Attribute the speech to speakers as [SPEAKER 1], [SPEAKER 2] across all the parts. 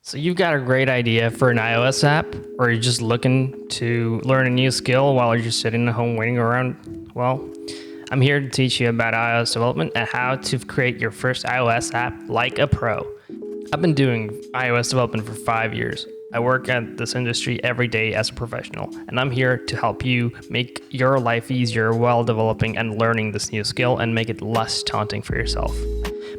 [SPEAKER 1] So you've got a great idea for an iOS app, or you're just looking to learn a new skill while you're just sitting at home waiting around? Well, I'm here to teach you about iOS development and how to create your first iOS app like a pro. I've been doing iOS development for 5 years. I work at this industry every day as a professional, and I'm here to help you make your life easier while developing and learning this new skill and make it less daunting for yourself.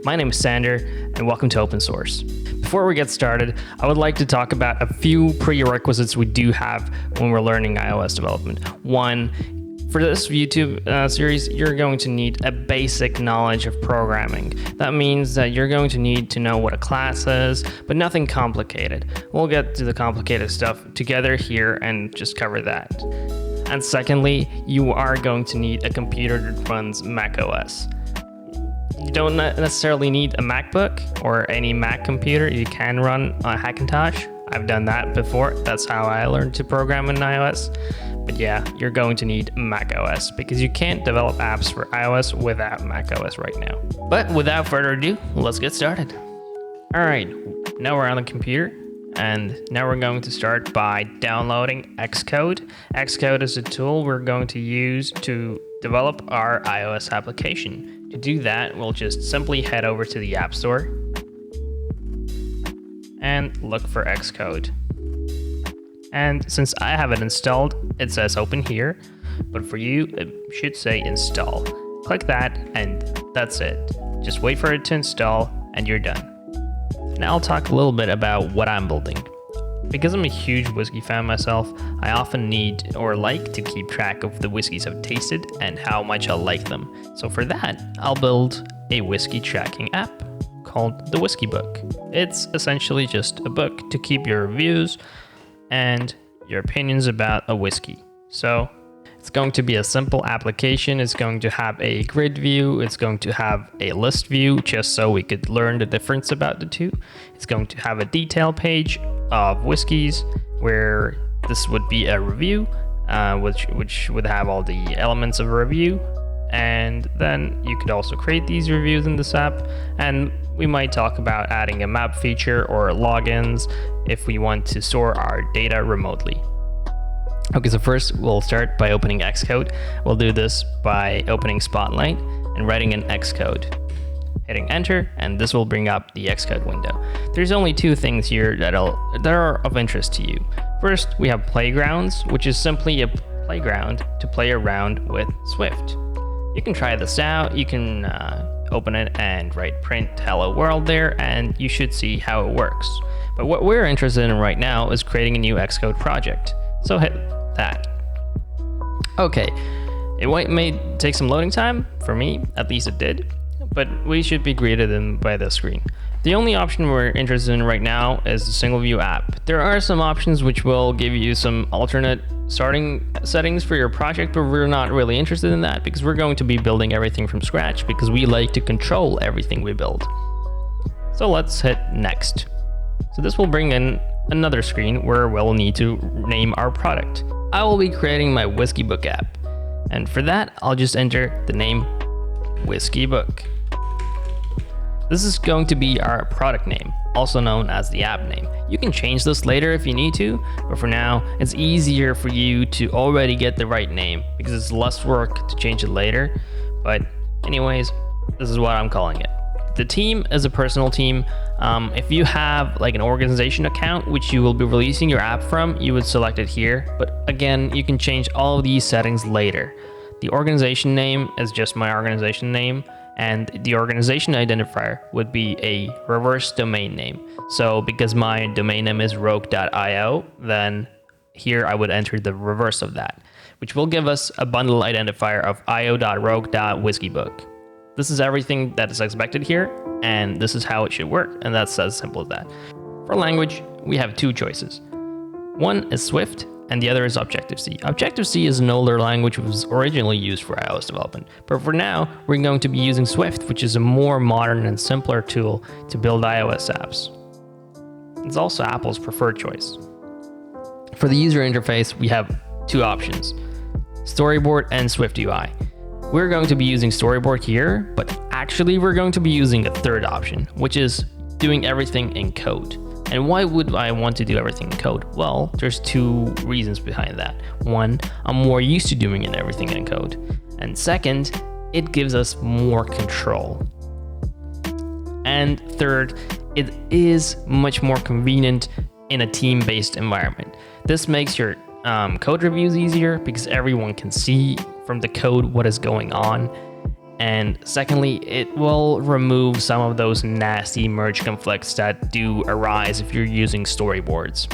[SPEAKER 1] My name is Sander, and welcome to Open Source. Before we get started, I would like to talk about a few prerequisites we do have when we're learning iOS development. One, for this YouTube series, you're going to need a basic knowledge of programming. That means that you're going to need to know what a class is, but nothing complicated. We'll get to the complicated stuff together here and just cover that. And secondly, you are going to need a computer that runs macOS. You don't necessarily need a MacBook or any Mac computer. You can run a Hackintosh. I've done that before. That's how I learned to program in iOS. But yeah, you're going to need macOS because you can't develop apps for iOS without macOS right now. But without further ado, let's get started. All right, now we're on the computer. And now we're going to start by downloading Xcode. Xcode is a tool we're going to use to develop our iOS application. To do that, we'll just simply head over to the App Store and look for Xcode. And since I have it installed, it says open here, but for you, it should say install. Click that, and that's it. Just wait for it to install, and you're done. Now I'll talk a little bit about what I'm building. Because I'm a huge whiskey fan myself, I often need or like to keep track of the whiskeys I've tasted and how much I like them. So for that, I'll build a whiskey tracking app called the WhiskeyBook. It's essentially just a book to keep your reviews and your opinions about a whiskey. So it's going to be a simple application. It's going to have a grid view. It's going to have a list view just so we could learn the difference about the two. It's going to have a detail page of whiskeys where this would be a review, which would have all the elements of a review. And then you could also create these reviews in this app. And we might talk about adding a map feature or logins if we want to store our data remotely. Okay, so first we'll start by opening Xcode. We'll do this by opening Spotlight and writing in Xcode. Hitting enter, and this will bring up the Xcode window. There's only two things here that are of interest to you. First, we have Playgrounds, which is simply a playground to play around with Swift. You can try this out. You can open it and write print hello world there, and you should see how it works. But what we're interested in right now is creating a new Xcode project. So hit that. Okay, it may take some loading time. For me, at least it did. But we should be greeted by this screen. The only option we're interested in right now is the single view app. There are some options which will give you some alternate starting settings for your project, but we're not really interested in that because we're going to be building everything from scratch because we like to control everything we build. So let's hit next. So this will bring in another screen where we'll need to name our product. I will be creating my WhiskeyBook app, and for that, I'll just enter the name WhiskeyBook. This is going to be our product name, also known as the app name. You can change this later if you need to, but for now, it's easier for you to already get the right name because it's less work to change it later. But anyways, this is what I'm calling it. The team is a personal team. If you have like an organization account which you will be releasing your app from, you would select it here. But again, you can change all of these settings later. The organization name is just my organization name, and the organization identifier would be a reverse domain name. So because my domain name is rogue.io, then here I would enter the reverse of that, which will give us a bundle identifier of io.rogue.whiskeybook. This is everything that is expected here, and this is how it should work, and that's as simple as that. For language, we have two choices. One is Swift, and the other is Objective-C. Objective-C is an older language which was originally used for iOS development, but for now, we're going to be using Swift, which is a more modern and simpler tool to build iOS apps. It's also Apple's preferred choice. For the user interface, we have two options, Storyboard and Swift UI. We're going to be using Storyboard here, but actually we're going to be using a third option, which is doing everything in code. And why would I want to do everything in code? Well, there's two reasons behind that. One, I'm more used to doing everything in code. And second, it gives us more control. And third, it is much more convenient in a team-based environment. This makes your code reviews easier because everyone can see from the code what is going on. And secondly, it will remove some of those nasty merge conflicts that do arise if you're using storyboards.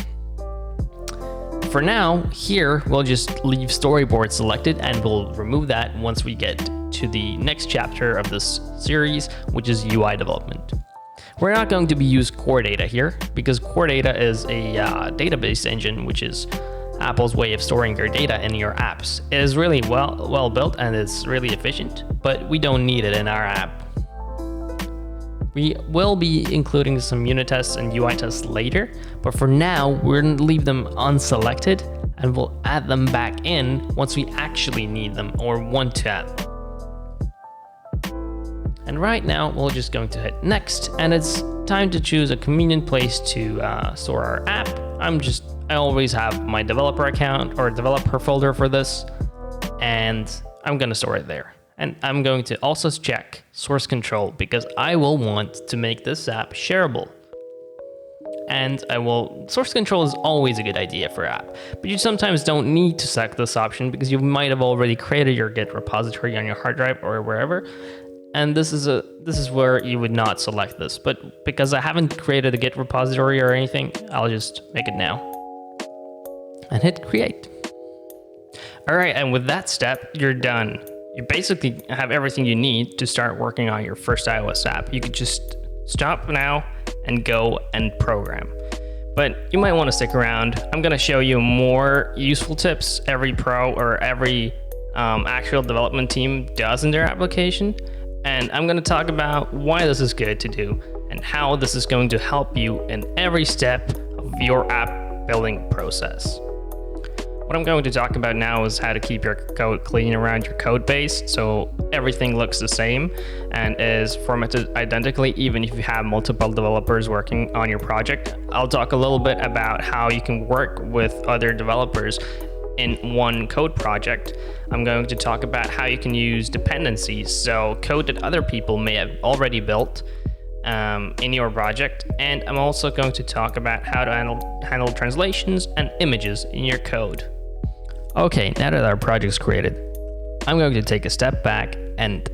[SPEAKER 1] For now, here we'll just leave storyboard selected and we'll remove that once we get to the next chapter of this series, which is UI development. We're not going to be using Core Data here because Core Data is a database engine, which is Apple's way of storing your data in your apps. It is really well built and it's really efficient, but we don't need it in our app. We will be including some unit tests and UI tests later, but for now, we're going to leave them unselected and we'll add them back in once we actually need them or want to add them. And right now, we're just going to hit next, and it's time to choose a convenient place to store our app. I always have my developer account or developer folder for this, and I'm gonna store it there. And I'm going to also check source control because I will want to make this app shareable. And source control is always a good idea for app, but you sometimes don't need to select this option because you might have already created your Git repository on your hard drive or wherever. And this is where you would not select this, but because I haven't created a Git repository or anything, I'll just make it now. And hit create. All right, and with that step, you're done. You basically have everything you need to start working on your first iOS app. You could just stop now and go and program. But you might want to stick around. I'm gonna show you more useful tips every pro or every actual development team does in their application. And I'm gonna talk about why this is good to do and how this is going to help you in every step of your app building process. What I'm going to talk about now is how to keep your code clean around your code base so everything looks the same and is formatted identically even if you have multiple developers working on your project. I'll talk a little bit about how you can work with other developers in one code project. I'm going to talk about how you can use dependencies, so code that other people may have already built in your project. And I'm also going to talk about how to handle translations and images in your code. Okay, now that our project's created, I'm going to take a step back and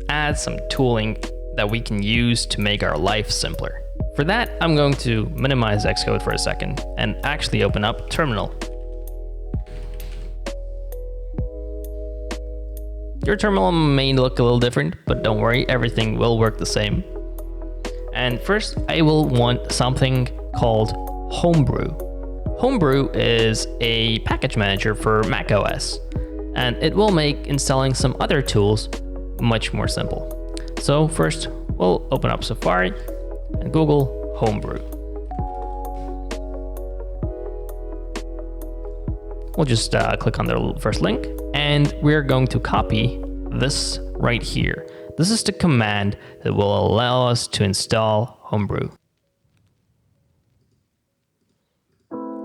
[SPEAKER 1] add some tooling that we can use to make our life simpler. For that, I'm going to minimize Xcode for a second and actually open up Terminal. Your terminal may look a little different, but don't worry, everything will work the same. And first, I will want something called Homebrew. Homebrew is a package manager for macOS, and it will make installing some other tools much more simple. So first, we'll open up Safari and Google Homebrew. We'll just click on the first link, and we're going to copy this right here. This is the command that will allow us to install Homebrew.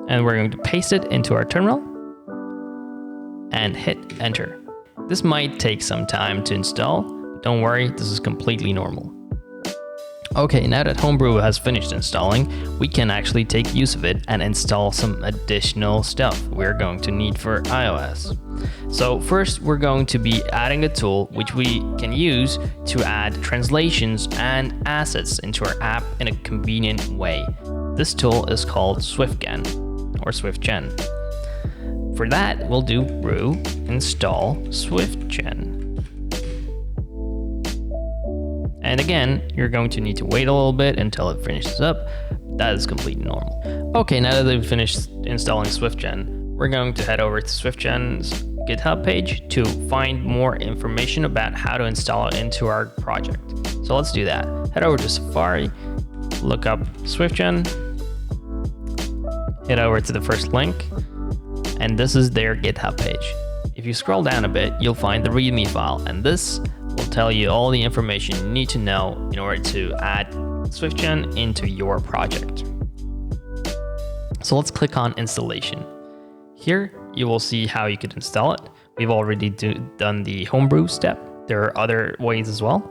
[SPEAKER 1] And we're going to paste it into our terminal and hit enter. This might take some time to install, but don't worry, this is completely normal. Okay, now that Homebrew has finished installing, we can actually take use of it and install some additional stuff we're going to need for iOS. So first, we're going to be adding a tool which we can use to add translations and assets into our app in a convenient way. This tool is called SwiftGen or SwiftGen. For that, we'll do brew install SwiftGen. And again, you're going to need to wait a little bit until it finishes up. That is completely normal. Okay, now that we've finished installing SwiftGen, we're going to head over to SwiftGen's GitHub page to find more information about how to install it into our project. So let's do that. Head over to Safari, look up SwiftGen, head over to the first link, and this is their GitHub page. If you scroll down a bit, you'll find the README file, and this will tell you all the information you need to know in order to add SwiftGen into your project. So let's click on installation. Here you will see how you could install it. We've already done the homebrew step. There are other ways as well.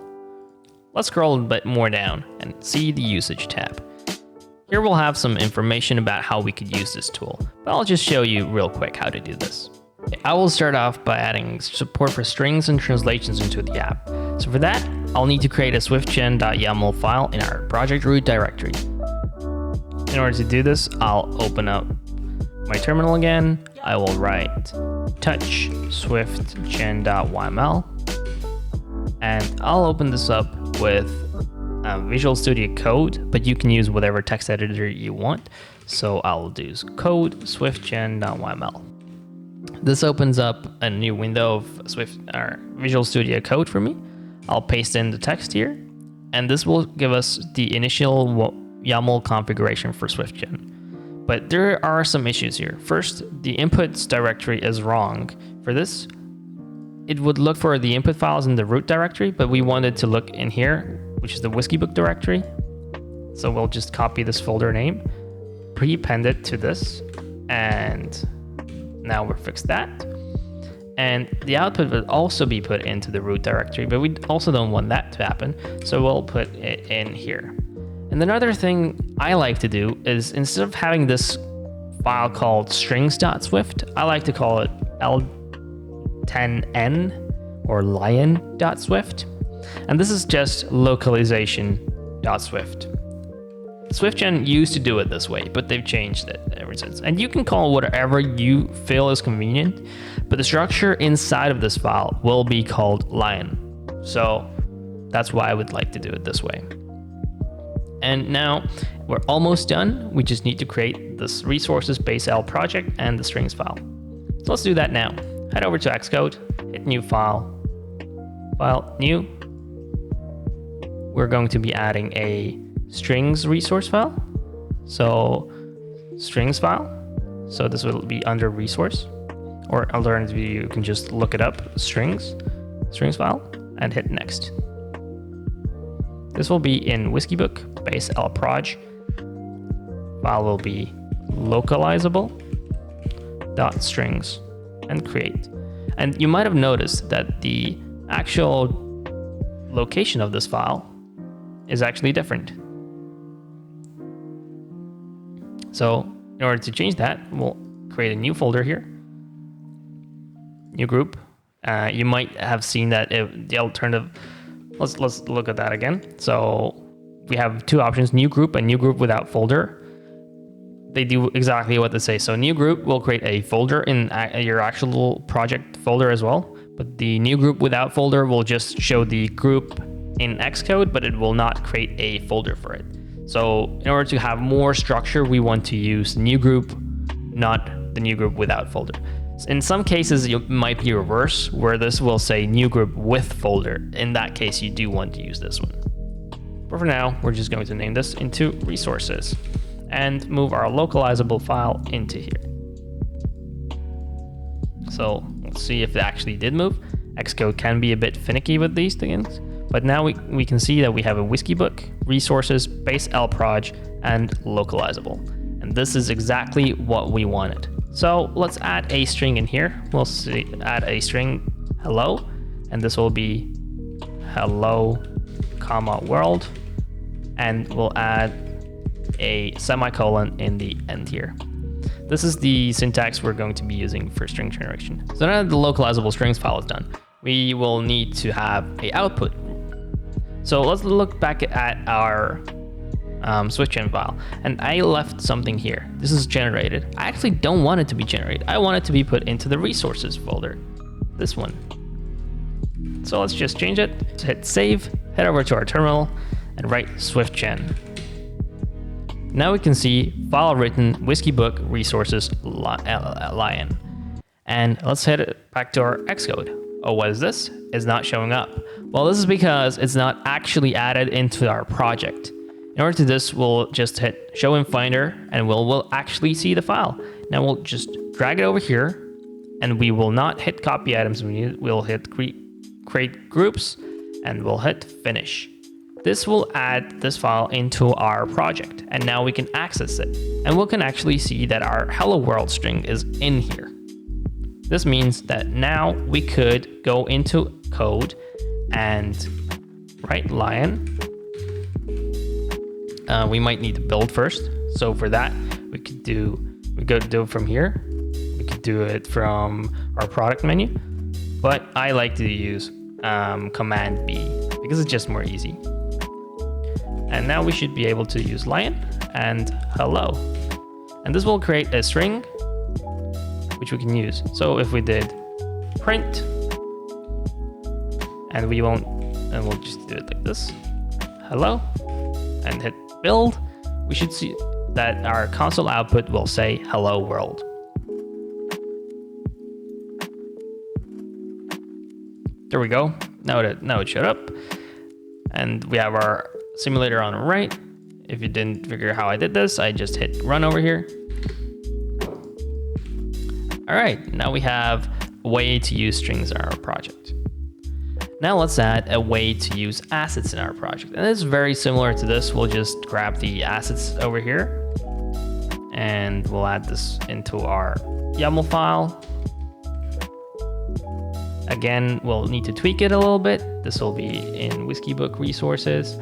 [SPEAKER 1] Let's scroll a bit more down and see the usage tab. Here we'll have some information about how we could use this tool, but I'll just show you real quick how to do this. I will start off by adding support for strings and translations into the app. So for that, I'll need to create a swiftgen.yaml file in our project root directory. In order to do this, I'll open up my terminal again. I will write touch swiftgen.yml, and I'll open this up with Visual Studio Code, but you can use whatever text editor you want. So I'll do code swiftgen.yml. This opens up a new window of Visual Studio Code for me. I'll paste in the text here, and this will give us the initial YAML configuration for SwiftGen. But there are some issues here. First, the inputs directory is wrong. For this, it would look for the input files in the root directory, but we wanted to look in here, which is the WhiskeyBook directory. So we'll just copy this folder name, pre-append it to this, and now we're fixed that. And the output would also be put into the root directory, but we also don't want that to happen. So we'll put it in here. And another thing I like to do is, instead of having this file called strings.swift, I like to call it L10n or lion.swift. And this is just localization.swift. SwiftGen used to do it this way, but they've changed it ever since. And you can call whatever you feel is convenient, but the structure inside of this file will be called lion. So that's why I would like to do it this way. And now we're almost done. We just need to create this resources base L project and the strings file. So let's do that now. Head over to Xcode, hit new file, new. We're going to be adding a strings resource file. So strings file. So this will be under resource, or alternatively, you can just look it up, strings file, and hit next. This will be in WhiskeyBook base L proj. File will be localizable.strings and create. And you might have noticed that the actual location of this file is actually different. So in order to change that, we'll create a new folder here, new group. You might have seen that the alternative. Let's look at that again. So we have two options: new group and new group without folder. They do exactly what they say. So new group will create a folder in your actual project folder as well, but the new group without folder will just show the group in Xcode, but it will not create a folder for it. So in order to have more structure, we want to use new group, not the new group without folder. In some cases, it might be reverse, where this will say new group with folder. In that case, you do want to use this one. But for now, we're just going to name this into resources and move our localizable file into here. So let's see if it actually did move. Xcode can be a bit finicky with these things, but now we can see that we have a WhiskeyBook, resources, base L proj, and localizable. And this is exactly what we wanted. So let's add a string in here. We'll add a string hello, and this will be hello, world, and we'll add a semicolon in the end here. This is the syntax we're going to be using for string generation. So now that the localizable strings file is done, we will need to have a output. So let's look back at our SwiftGen file, and I left something here. This is generated. I actually don't want it to be generated. I want it to be put into the resources folder, this one. So let's just change it. Let's hit save, head over to our terminal, and write SwiftGen. Now we can see file written WhiskeyBook resources lion. And let's head it back to our Xcode. Oh, what is this? It's not showing up. Well, this is because it's not actually added into our project. In order to this, we'll just hit show in Finder, and we'll actually see the file. Now we'll just drag it over here, and we will not hit copy items. We'll hit create groups, and we'll hit finish. This will add this file into our project, and now we can access it. And we can actually see that our hello world string is in here. This means that now we could go into code and write lion. We might need to build first. So for that, we could do it from here. We could do it from our product menu, but I like to use Command B because it's just more easy. And now we should be able to use lion and hello. And this will create a string which we can use. So if we did print, and we'll just do it like this, hello, and hit build, we should see that our console output will say hello world. There we go. Now it showed up, and we have our simulator on the right. If you didn't figure how I did this, I just hit run over here. All right, now we have a way to use strings in our project. Now let's add a way to use assets in our project. And this is very similar to this. We'll just grab the assets over here and we'll add this into our YAML file. Again, we'll need to tweak it a little bit. This will be in WhiskeyBook resources.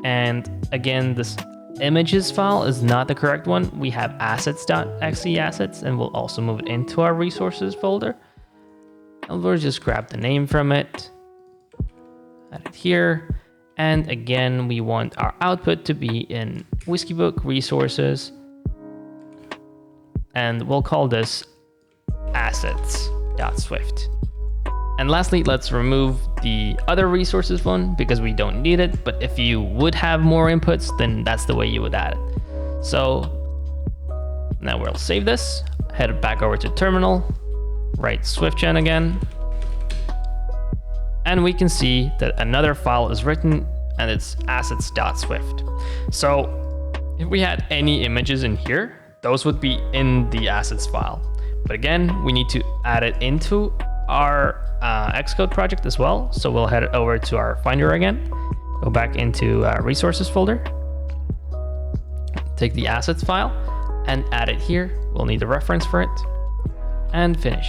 [SPEAKER 1] And again, this images file is not the correct one. We have assets.exe assets, and we'll also move it into our resources folder. And we'll just grab the name from it, add it here. And again, we want our output to be in WhiskeyBook resources. And we'll call this assets.swift. And lastly, let's remove the other resources one because we don't need it. But if you would have more inputs, then that's the way you would add it. So now we'll save this, head back over to terminal, write swiftgen again. And we can see that another file is written, and it's assets.swift. So if we had any images in here, those would be in the assets file. But again, we need to add it into our Xcode project as well. So we'll head over to our Finder again, go back into resources folder, take the assets file and add it here. We'll need a reference for it and finish.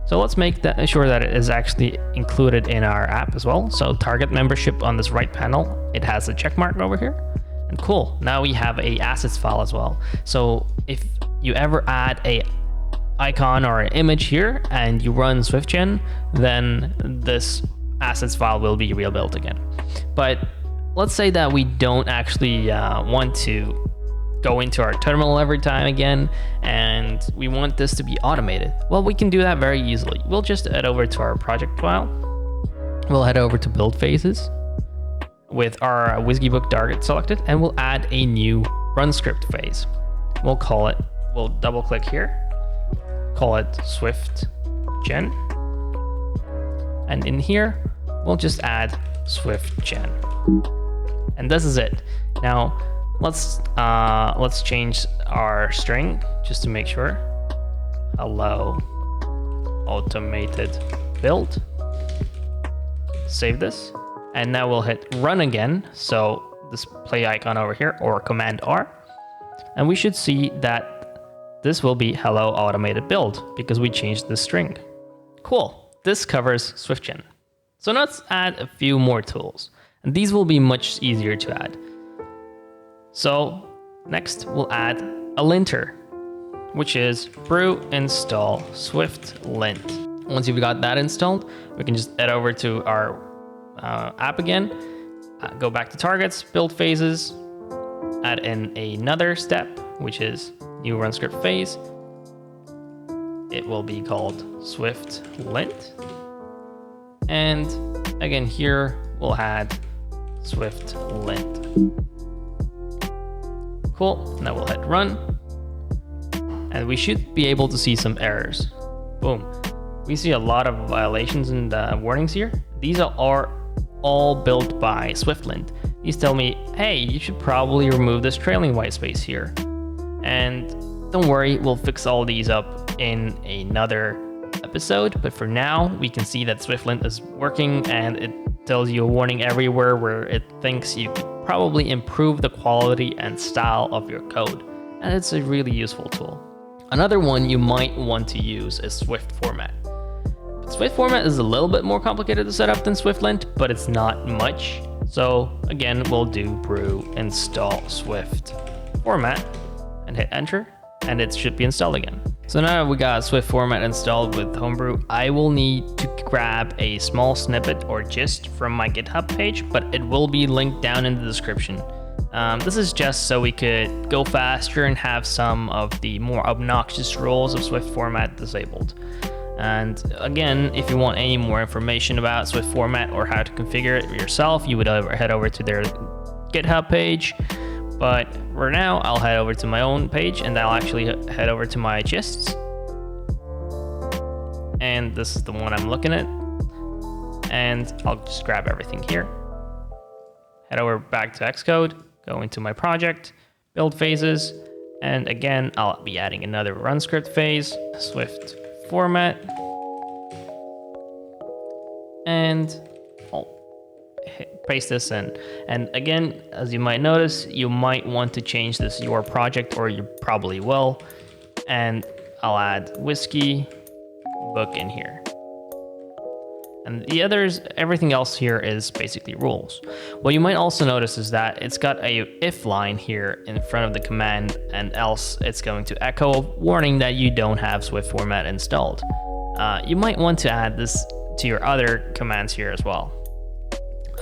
[SPEAKER 1] So let's make sure that it is actually included in our app as well. So target membership on this right panel, it has a check mark over here. And cool, now we have a assets file as well. So if you ever add a icon or an image here and you run swiftgen, then this assets file will be rebuilt again. But let's say that we don't actually want to go into our terminal every time again, and we want this to be automated. Well, we can do that very easily. We'll just head over to our project file. We'll head over to build phases with our WhiskeyBook target selected, and we'll add a new run script phase. We'll double click here, call it swiftgen, and in here we'll just add swiftgen, and this is it. Now let's change our string just to make sure. Hello automated build. Save this, and now we'll hit run again. So this play icon over here, or Command R, and we should see that this will be hello automated build because we changed the string. Cool, this covers swiftgen. So let's add a few more tools, and these will be much easier to add. So next we'll add a linter, which is brew install swift lint. Once you've got that installed, we can just head over to our app again, go back to targets, build phases, add in another step, which is new run script phase. It will be called swift lint. And again, here we'll add swift lint. Cool, now we'll hit run. And we should be able to see some errors. Boom. We see a lot of violations in the warnings here. These are all built by SwiftLint. These tell me, hey, you should probably remove this trailing white space here. And don't worry, we'll fix all these up in another episode. But for now, we can see that SwiftLint is working and it tells you a warning everywhere where it thinks you could probably improve the quality and style of your code. And it's a really useful tool. Another one you might want to use is Swift format. Swift format is a little bit more complicated to set up than SwiftLint, but it's not much. So again, we'll do brew install Swift format and hit enter, and it should be installed again. So now that we got Swift format installed with Homebrew, I will need to grab a small snippet or gist from my GitHub page, but it will be linked down in the description. This is just so we could go faster and have some of the more obnoxious rules of Swift format disabled. And again, if you want any more information about Swift format or how to configure it yourself, you would head over to their GitHub page. But for now, I'll head over to my own page and I'll actually head over to my gists. And this is the one I'm looking at. And I'll just grab everything here. Head over back to Xcode, go into my project, build phases. And again, I'll be adding another run script phase, Swift format, and I'll paste this in. And again, as you might notice, you might want to change this your project, or you probably will. And I'll add WhiskeyBook in here. And the others, everything else here is basically rules. What you might also notice is that it's got a if line here in front of the command, and else it's going to echo a warning that you don't have Swift format installed. You might want to add this to your other commands here as well.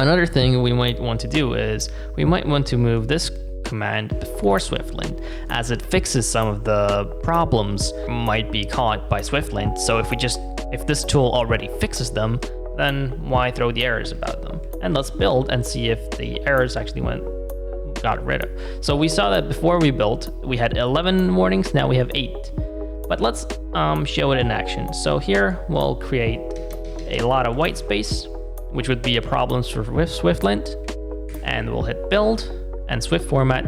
[SPEAKER 1] Another thing we might want to do is we might want to move this command before SwiftLint, as it fixes some of the problems might be caught by SwiftLint. So if this tool already fixes them, then why throw the errors about them? And let's build and see if the errors actually got rid of. So we saw that before we built, we had 11 warnings, now we have 8. But let's show it in action. So here we'll create a lot of white space, which would be a problem for SwiftLint, and we'll hit build, and Swift format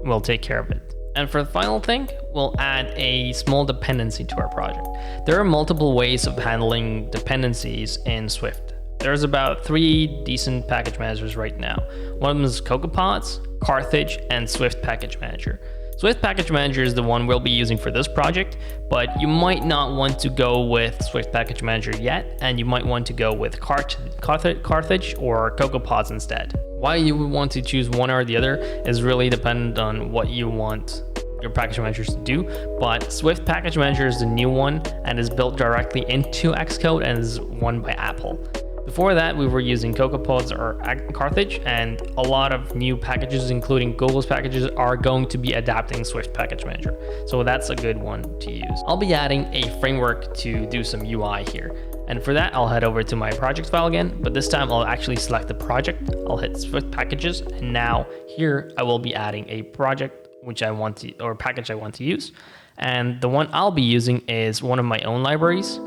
[SPEAKER 1] will take care of it. And for the final thing, we'll add a small dependency to our project. There are multiple ways of handling dependencies in Swift. There's about 3 decent package managers right now. One of them is CocoaPods, Carthage, and Swift Package Manager. Swift Package Manager is the one we'll be using for this project, but you might not want to go with Swift Package Manager yet, and you might want to go with Carthage or CocoaPods instead. Why you would want to choose one or the other is really dependent on what you want your package managers to do, but Swift Package Manager is the new one and is built directly into Xcode and is won by Apple. Before that, we were using CocoaPods or Carthage, and a lot of new packages, including Google's packages, are going to be adapting Swift Package Manager. So that's a good one to use. I'll be adding a framework to do some UI here. And for that, I'll head over to my project file again, but this time I'll actually select the project. I'll hit Swift Packages, and now here I will be adding a project which I want to, or package I want to use. And the one I'll be using is one of my own libraries,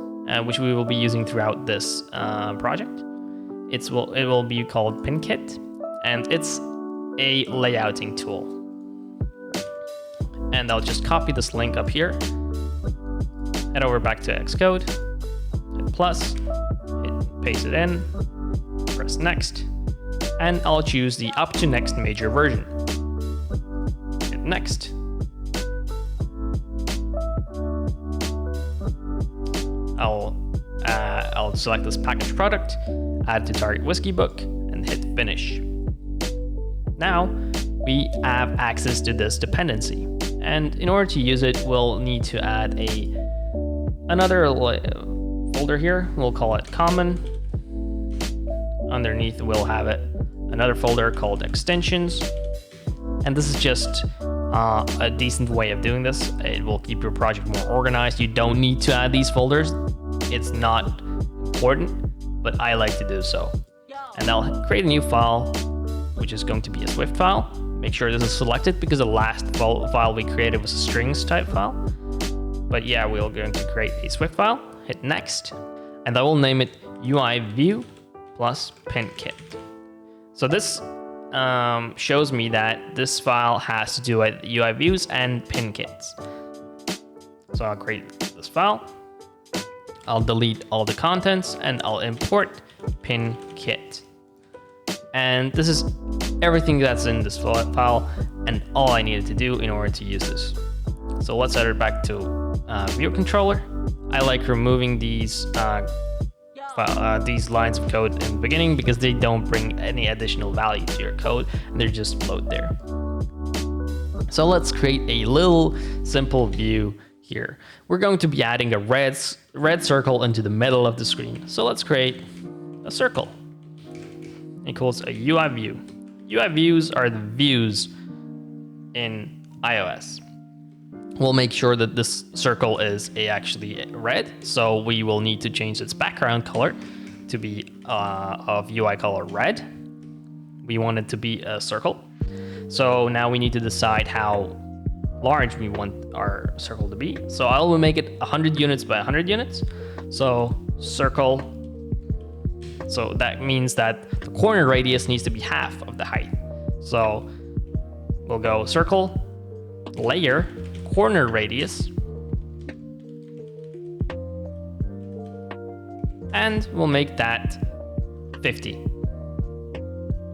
[SPEAKER 1] which we will be using throughout this project. It will be called PinKit, and it's a layouting tool. And I'll just copy this link up here, head over back to Xcode, hit plus, paste it in, press next, and I'll choose the up to next major version. Hit next. I'll select this package product, add to target WhiskeyBook, and hit finish. Now we have access to this dependency, and in order to use it, we'll need to add another folder here. We'll call it common. Underneath, we'll have another folder called extensions, and this is just a decent way of doing this. It will keep your project more organized. You don't need to add these folders. It's not important, but I like to do so. And I'll create a new file, which is going to be a Swift file. Make sure this is selected because the last file we created was a strings type file. But yeah, we're going to create a Swift file, hit next, and I will name it UI view plus PinKit. So this shows me that this file has to do with UI views and PinKits. So I'll create this file. I'll delete all the contents, and I'll import pin kit. And this is everything that's in this file and all I needed to do in order to use this. So let's add it back to view controller. I like removing these lines of code in the beginning because they don't bring any additional value to your code and they're just float there. So let's create a little simple view here. We're going to be adding a red circle into the middle of the screen. So let's create a circle equals a UI view. UI views are the views in iOS. We'll make sure that this circle is actually red, so we will need to change its background color to be of UI color red. We want it to be a circle. So now we need to decide how large we want our circle to be. So I will make it 100 units by 100 units. So circle. So that means that the corner radius needs to be half of the height. So we'll go circle, layer, corner radius, and we'll make that 50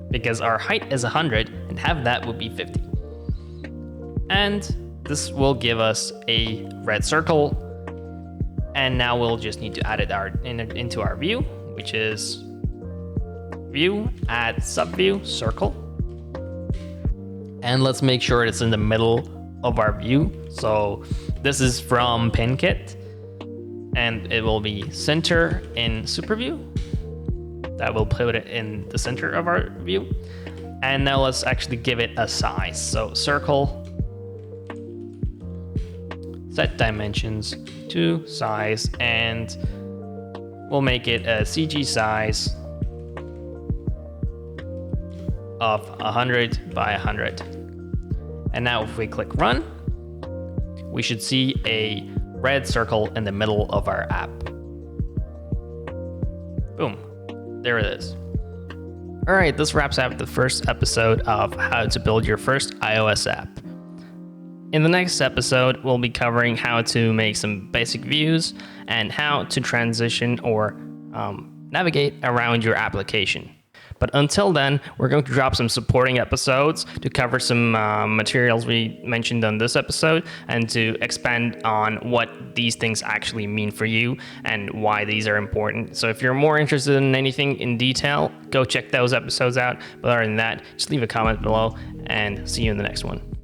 [SPEAKER 1] because our height is 100 and half that would be 50. And this will give us a red circle, and now we'll just need to add it into our view, which is view, add subview, circle, and let's make sure it's in the middle of our view. So this is from pin kit, and it will be center in super view. That will put it in the center of our view. And now let's actually give it a size. So circle, set dimensions to size, and we'll make it a CG size of 100 by 100. And now if we click run, we should see a red circle in the middle of our app. Boom, there it is. All right, this wraps up the first episode of how to build your first iOS app. In the next episode, we'll be covering how to make some basic views and how to transition or navigate around your application. But until then, we're going to drop some supporting episodes to cover some materials we mentioned on this episode and to expand on what these things actually mean for you and why these are important. So if you're more interested in anything in detail, go check those episodes out. But other than that, just leave a comment below and see you in the next one.